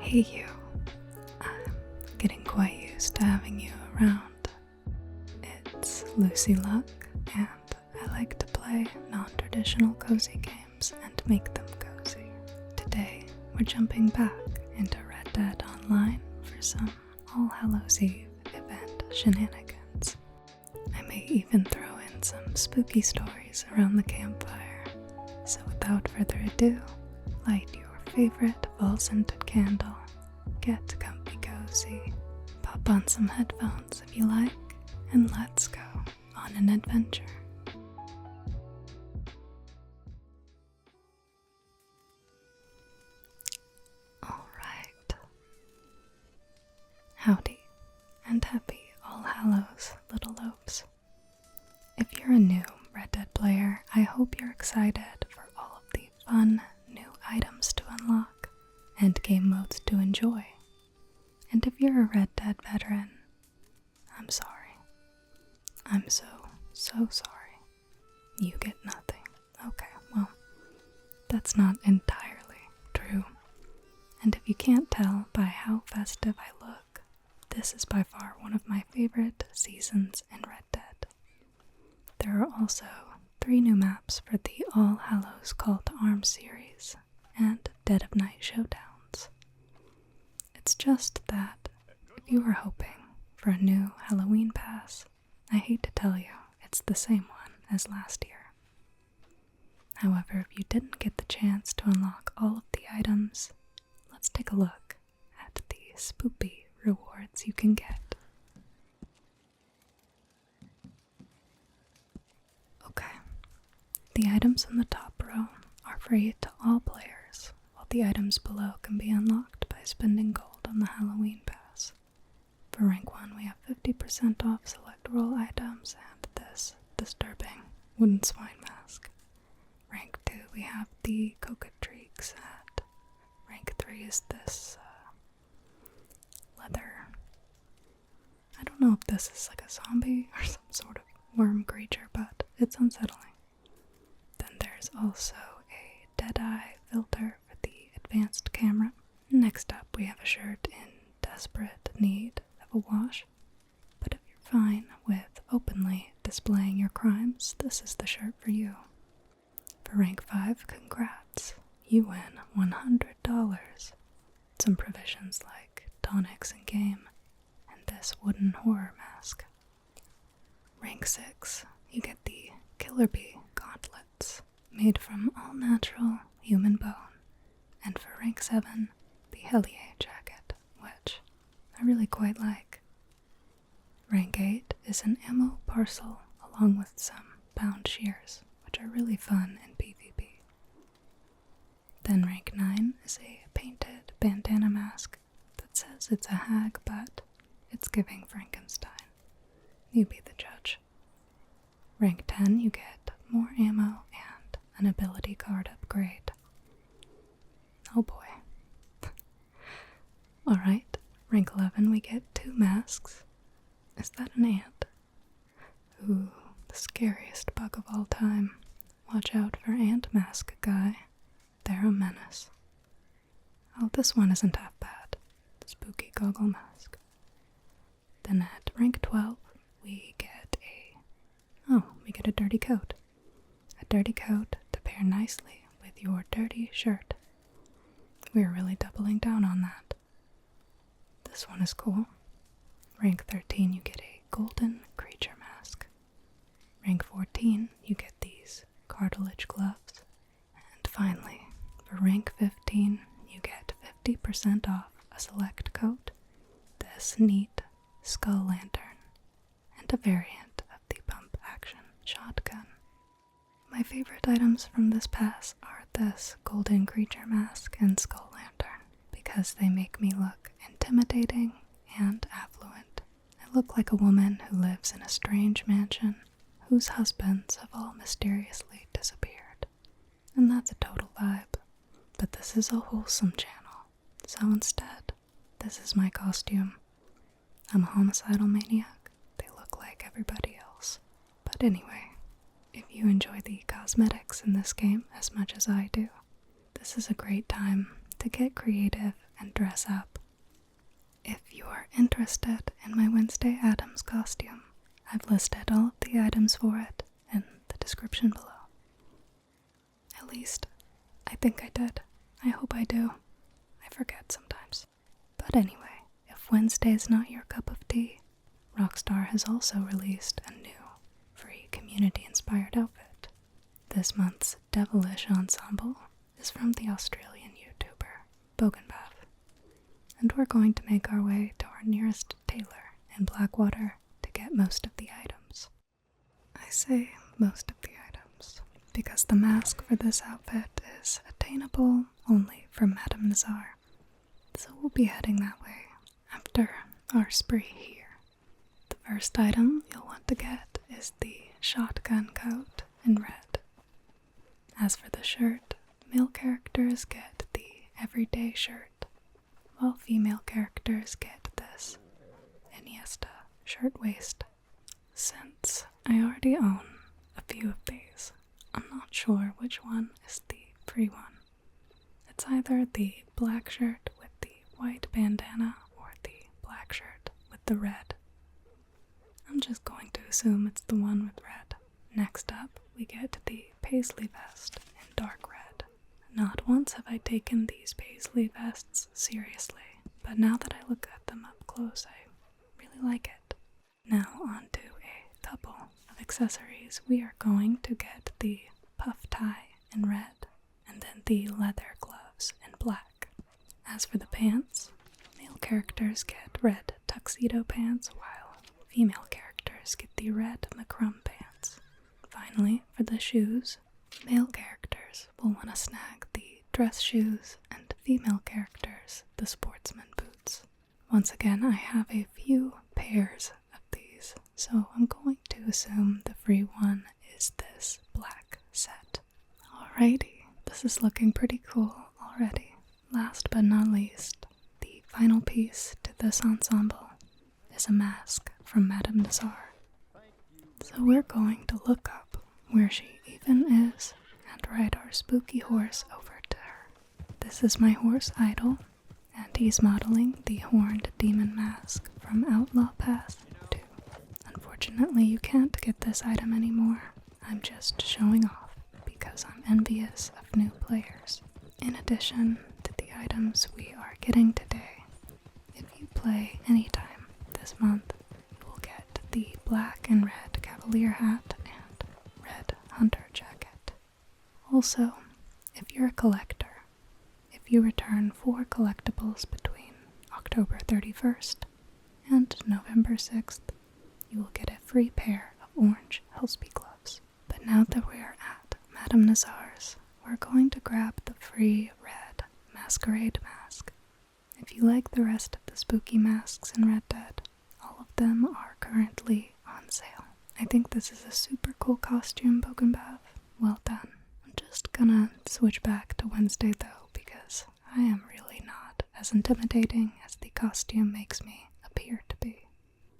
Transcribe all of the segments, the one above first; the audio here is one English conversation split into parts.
Hey you, I'm getting quite used to having you around. It's LucyLuck, and I like to play non-traditional cozy games and make them cozy. Today, we're jumping back into Red Dead Online for some All Hallows Eve event shenanigans. I may even throw in some spooky stories around the campfire. So without further ado, light your favorite fall-scented candle, get comfy cozy, pop on some headphones if you like, and let's go on an adventure. Alright. Howdy, and happy All Hallows, little loaves. If you're a new Red Dead player, I hope you're excited for all of the fun new items to unlock and game modes to enjoy. And if you're a Red Dead veteran, I'm sorry. I'm so sorry. You get nothing. Okay, well, that's not entirely true. And if you can't tell by how festive I look, this is by far one of my favorite seasons in Red Dead. There are also 3 new maps for the All Hallows Call to Arms series and Dead of Night showdowns. It's just that if you were hoping for a new Halloween pass, I hate to tell you, it's the same one as last year. However, if you didn't get the chance to unlock all of the items, let's take a look at the spoopy rewards you can get. Okay, the items in the top row are free to all players, while the items below can be unlocked by spending gold on the Halloween pass. For rank 1, we have 50% off select roll items and this disturbing wooden swine mask. Rank 2, we have the cockatrice hat. Rank 3 is this leather. I don't know if this is like a zombie or some sort of worm creature, but it's unsettling. Then there's also a Deadeye filter for the advanced camera. Next up, we have a shirt in desperate need of a wash. But if you're fine with openly displaying your crimes, this is the shirt for you. For rank 5, congrats. You win $100. Some provisions like tonics and game, and this wooden horror mask. Rank 6, you get the Killer Bee gauntlets, made from all-natural human bone. And for rank 7, the Hellier jacket, which I really quite like. Rank 8 is an ammo parcel along with some bound shears, which are really fun in PvP. Then rank 9 is a painted bandana mask that says it's a hag, but it's giving Frankenstein. You be the judge. Rank 10, you get more ammo and an ability card upgrade. Oh boy. Alright, rank 11, we get 2 masks. Is that an ant? Ooh, the scariest bug of all time. Watch out for ant mask guy. They're a menace. Oh, this one isn't half bad. Spooky goggle mask. Then at rank 12, we get a dirty coat. A dirty coat to pair nicely with your dirty shirt. We're really doubling down on that. This one is cool. Rank 13, you get a golden creature mask. Rank 14, you get these cartilage gloves. And finally, for rank 15, you get 50% off a select coat, this neat skull lantern, and a variant of the pump action shotgun. My favorite items from this pass are this golden creature mask and skull lantern, because they make me look intimidating and affluent. I look like a woman who lives in a strange mansion whose husbands have all mysteriously disappeared. And that's a total vibe. But this is a wholesome channel, so instead, this is my costume. I'm a homicidal maniac. They look like everybody else. But anyway, if you enjoy the cosmetics in this game as much as I do, this is a great time to get creative and dress up. If you are interested in my Wednesday Addams costume, I've listed all of the items for it in the description below. At least, I think I did. I hope I do. I forget sometimes. But anyway, if Wednesday is not your cup of tea, Rockstar has also released a new, free community-inspired outfit. This month's devilish ensemble is from the Australian YouTuber, Bogenbath, and we're going to make our way to our nearest tailor in Blackwater to get most of the items. I say most of the items because the mask for this outfit is attainable only from Madame Nazar, so we'll be heading that way after our spree here. The first item you'll want to get is the shotgun coat in red. As for the shirt, male characters get the everyday shirt, while female characters get this Iniesta shirtwaist. Since I already own a few of these, I'm not sure which one is the free one. It's either the black shirt with the white bandana or the black shirt with the red. I'm just going to assume it's the one with red. Next up, we get the paisley vest in dark red. Not once have I taken these paisley vests seriously, but now that I look at them up close, I really like it. Now on to a couple of accessories. We are going to get the puff tie in red, and then the leather gloves in black. As for the pants, male characters get red tuxedo pants, while female characters get the red macrum pants. Finally, for the shoes, male characters will want to snag the dress shoes, and female characters the sportsman boots. Once again, I have a few pairs of these, so I'm going to assume the free one is this black set. Alrighty, this is looking pretty cool already. Last but not least, the final piece to this ensemble is a mask from Madame Nazar. So we're going to look up where she even is and ride our spooky horse over to her. This is my horse Idol, and he's modeling the horned demon mask from Outlaw Pass 2. Unfortunately, you can't get this item anymore. I'm just showing off because I'm envious of new players. In addition to the items we are getting today, if you play anytime this month, you will get the black and red cavalier hat and red hunter jacket. Also, if you're a collector, if you return 4 collectibles between October 31st and November 6th, you will get a free pair of orange Helsby gloves. But now that we're at Madame Nazar's, we're going to grab the free red masquerade mask. If you like the rest of the spooky masks in Red Dead, all of them are currently on sale. I think this is a super cool costume, Bogenbath. Well done. I'm just gonna switch back to Wednesday though, because I am really not as intimidating as the costume makes me appear to be.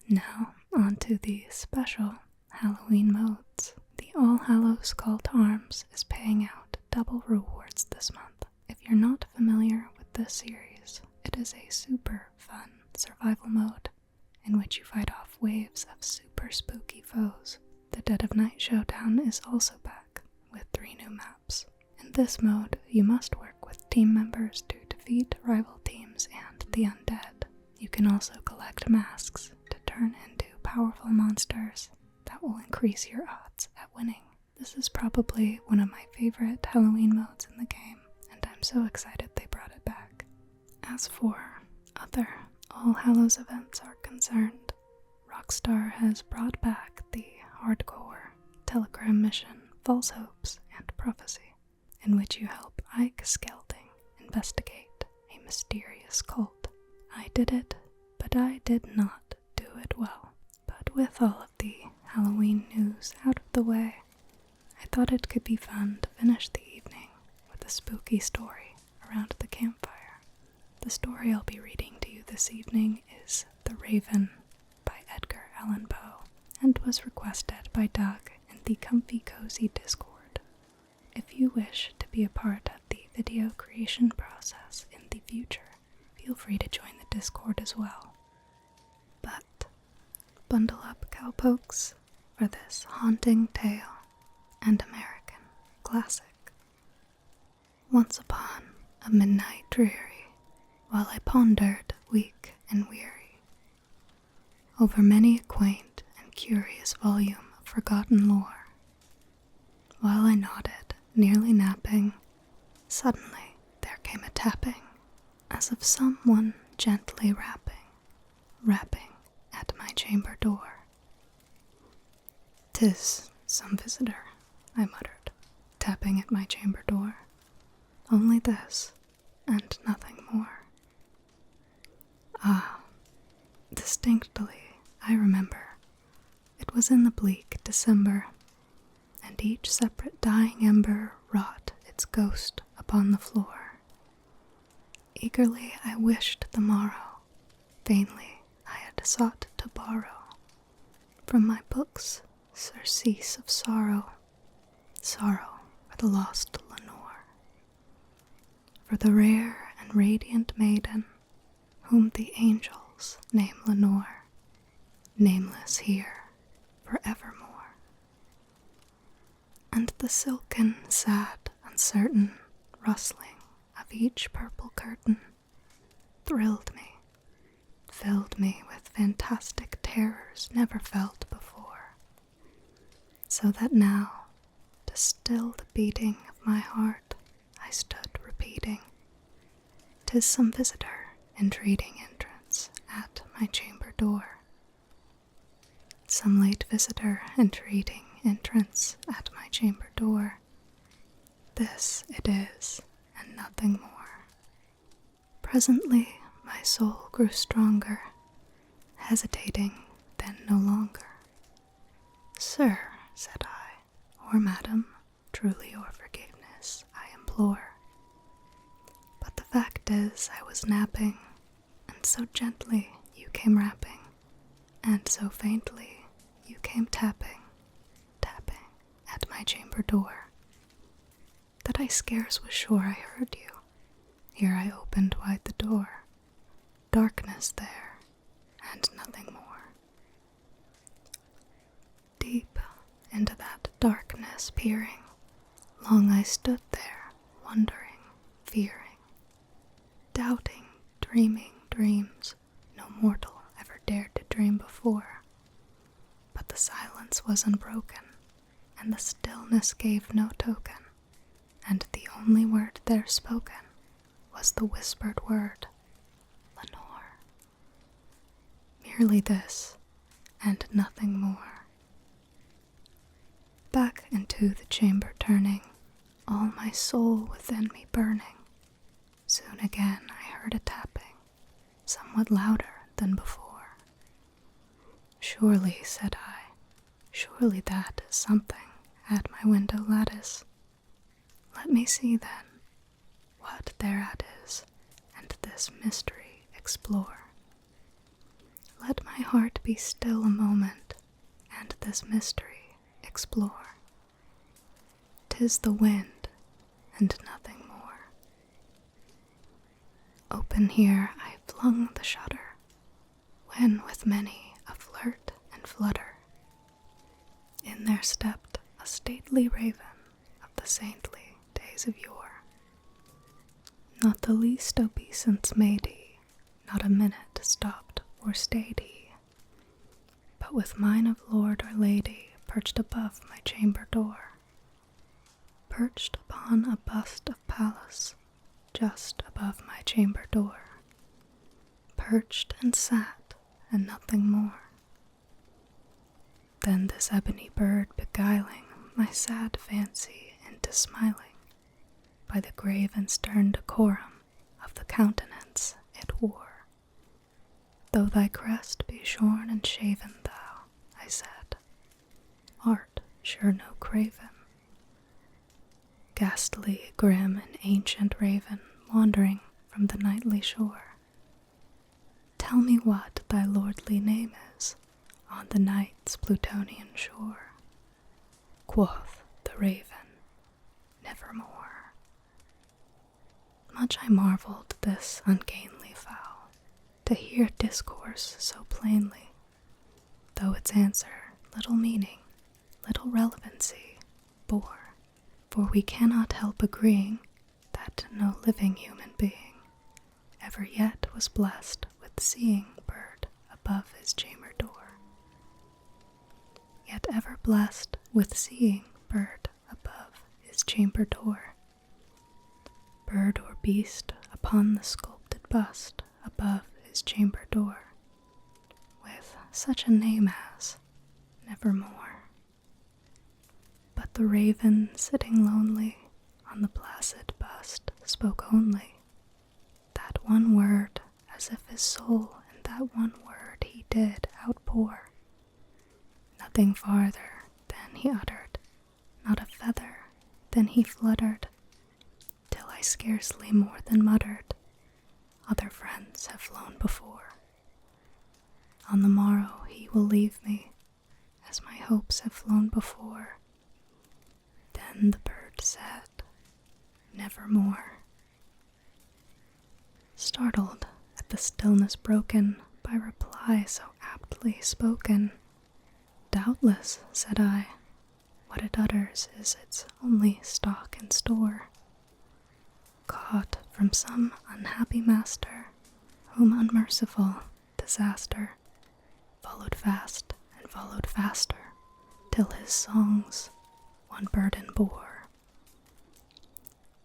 Now, on to the special Halloween modes. The All Hallows Call to Arms is paying out double rewards this month. If you're not familiar with this series, it is a super fun survival mode in which you fight off waves of super spooky foes. The Dead of Night Showdown is also back with 3 new maps. In this mode, you must work with team members to defeat rival teams and the undead. You can also collect masks to turn into powerful monsters that will increase your odds at winning. This is probably one of my favorite Halloween modes in the game, and I'm so excited they brought it back. As for other All Hallows events are concerned, Rockstar has brought back the hardcore Telegram mission False Hopes and Prophecy, in which you help Ike Skelding investigate a mysterious cult. I did it, but I did not do it well. But with all of the Halloween news out of the way, I thought it could be fun to finish the evening with a spooky story around the campfire. The story I'll be reading to you this evening is The Raven by Edgar Allan Poe, and was requested by Doug in the Comfy Cozy Discord. If you wish to be a part of the video creation process in the future, feel free to join the Discord as well. But bundle up, cowpokes, for this haunting tale and American classic. Once upon a midnight dreary, while I pondered, weak and weary, over many a quaint and curious volume of forgotten lore, while I nodded, nearly napping, suddenly there came a tapping, as of someone gently rapping at my chamber door. "'Tis some visitor," I muttered, tapping at my chamber door. "Only this, and nothing more." Ah, distinctly I remember. It was in the bleak December, and each separate dying ember wrought its ghost upon the floor. Eagerly I wished the morrow, vainly I had sought to borrow from my books surcease of sorrow, sorrow for the lost Lenore, for the rare and radiant maiden whom the angels name Lenore, nameless here forevermore. And the silken, sad, uncertain rustling of each purple curtain thrilled me, filled me with fantastic terrors never felt before, so that now, to still the beating of my heart, I stood repeating, "'Tis some visitor entreating entrance at my chamber door." Some late visitor entreating entrance at my chamber door. This it is, and nothing more. Presently my soul grew stronger, hesitating then no longer. "Sir," said I, "or madam, truly your forgiveness I implore. But the fact is I was napping, and so gently you came rapping, and so faintly you came tapping at my chamber door, that I scarce was sure I heard you. Here I opened wide the door. Darkness there, and nothing more. Deep into that darkness peering, long I stood there, wondering, fearing, doubting, dreaming dreams no mortal ever dared to dream before. But the silence was unbroken, and the stillness gave no token, and the only word there spoken was the whispered word, "Lenore." Merely this, and nothing more. Back into the chamber turning, all my soul within me burning, soon again I heard a tapping, somewhat louder than before. "Surely," said I, "surely that is something at my window lattice. Let me see then what thereat is, and this mystery explore. Let my heart be still a moment, and this mystery explore. 'Tis the wind, and nothing more." Open here I flung the shutter, when with many a flirt and flutter, in there stepped a stately raven of the saintly days of yore. Not the least obeisance made he, not a minute stopped or stayed he, but with mine of lord or lady perched above my chamber door, perched upon a bust of Pallas, just above my chamber door, perched and sat, and nothing more. Then this ebony bird beguiling my sad fancy into smiling, by the grave and stern decorum of the countenance it wore. "Though thy crest be shorn and shaven, thou," I said, "art sure no craven. Ghastly, grim, and ancient raven, wandering from the nightly shore, tell me what thy lordly name is on the night's Plutonian shore." Quoth the raven, "Nevermore." Much I marveled this ungainly fowl, to hear discourse so plainly, though its answer little meaning, little relevancy bore, for we cannot help agreeing that no living human being ever yet was blessed with seeing bird above his chamber door, yet ever blessed with seeing bird above his chamber door, bird or beast upon the sculpted bust above his chamber door, with such a name as Nevermore. But the raven sitting lonely on the placid bust spoke only that one word, as if his soul in that one word he did outpour. Nothing farther than he uttered, not a feather than he fluttered, till I scarcely more than muttered, other friends have flown before. On the morrow he will leave me, as my hopes have flown before. Then the bird said, Nevermore. Startled at the stillness broken by reply so aptly spoken, doubtless, said I, what it utters is its only stock and store, caught from some unhappy master, whom unmerciful disaster followed fast and followed faster, till his songs one burden bore,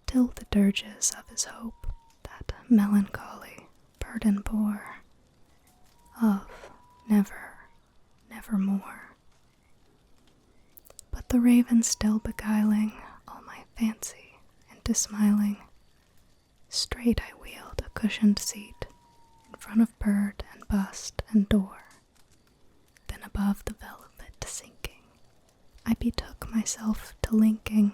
till the dirges of his hope that melancholy burden bore, of nevermore. But the raven still beguiling all my fancy into smiling, straight I wheeled a cushioned seat in front of bird and bust and door. Then above the velvet sinking, I betook myself to linking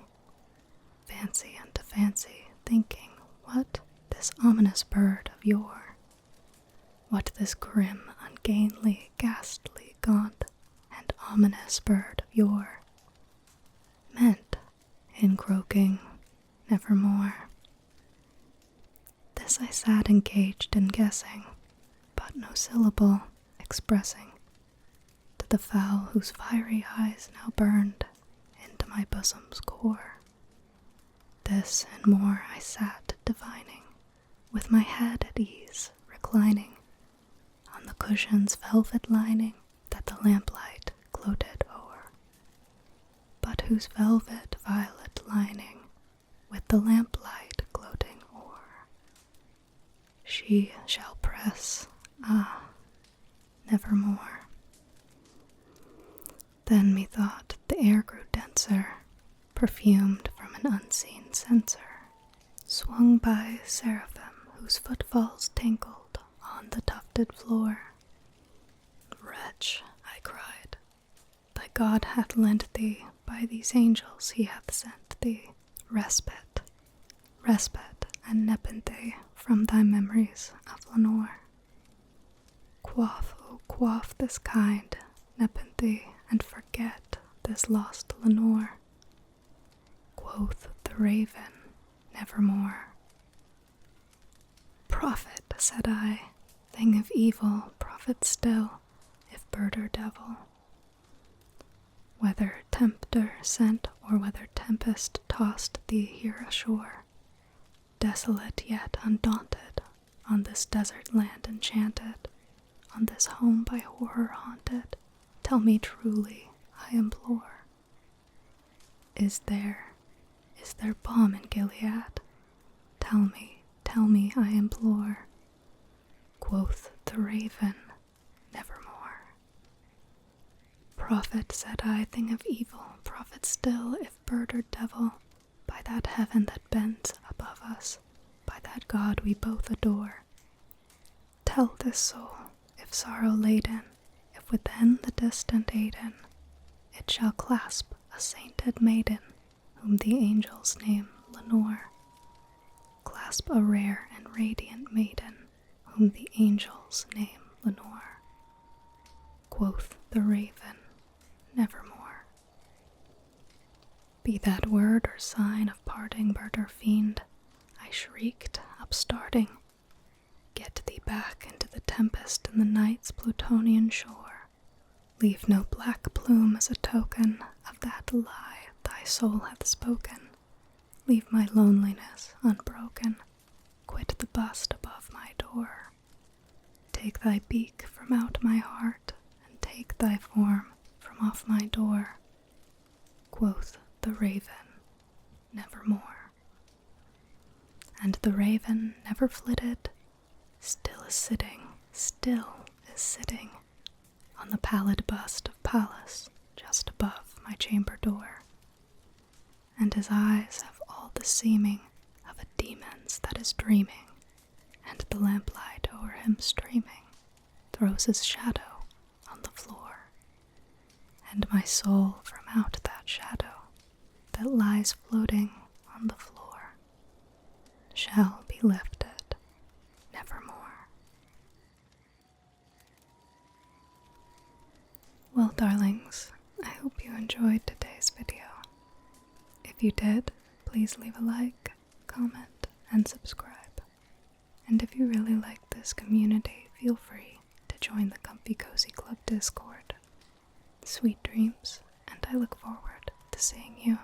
fancy unto fancy, thinking what this ominous bird of yore, what this grim, ungainly, ghastly, gaunt, and ominous bird of yore meant in croaking nevermore. This I sat engaged in guessing, but no syllable expressing to the fowl whose fiery eyes now burned into my bosom's core. This and more I sat divining, with my head at ease reclining on the cushion's velvet lining that the lamplight gloated o'er, but whose velvet violet lining with the lamplight gloating o'er she shall press, nevermore. Then methought the air grew denser, perfumed from an unseen censer, swung by seraphim whose footfalls tinkled on the tufted floor. Wretch, I cried, thy God hath lent thee, by these angels he hath sent thee, respite and nepenthe from thy memories of Lenore. Quaff, oh quaff this kind nepenthe, and forget this lost Lenore. Quoth the raven, nevermore. Prophet, said I, thing of evil, prophet still, if bird or devil. Whether tempter sent or whether tempest tossed thee here ashore, desolate yet undaunted, on this desert land enchanted, on this home by horror haunted, tell me truly, I implore. Is there balm in Gilead? Tell me, I implore. Quoth the raven, nevermore. Prophet, said I, thing of evil, prophet still, if bird or devil, by that heaven that bends above us, by that God we both adore. Tell this soul, if sorrow laden, if within the distant Aidenn, it shall clasp a sainted maiden, whom the angels name Lenore. Clasp a rare and radiant maiden, whom the angels name Lenore. Quoth the raven, nevermore. Be that word or sign of parting bird or fiend, I shrieked, upstarting, get thee back into the tempest in the night's Plutonian shore. Leave no black plume as a token of that lie thy soul hath spoken. Leave my loneliness unbroken. Quit the bust above my door. Take thy beak from out my heart, and take thy form from off my door. Quoth the raven, nevermore. And the raven never flitted, still is sitting on the pallid bust of Pallas just above my chamber door. And his eyes have all the seeming of a demon's that is dreaming, and the lamplight o'er him streaming throws his shadow on the floor. And my soul from out that shadow that lies floating on the floor shall be lifted nevermore. Well, darlings, I hope you enjoyed today's video. If you did, please leave a like, comment, and subscribe. And if you really like this community, feel free to join the Comfy Cozy Club Discord. Sweet dreams, and I look forward to seeing you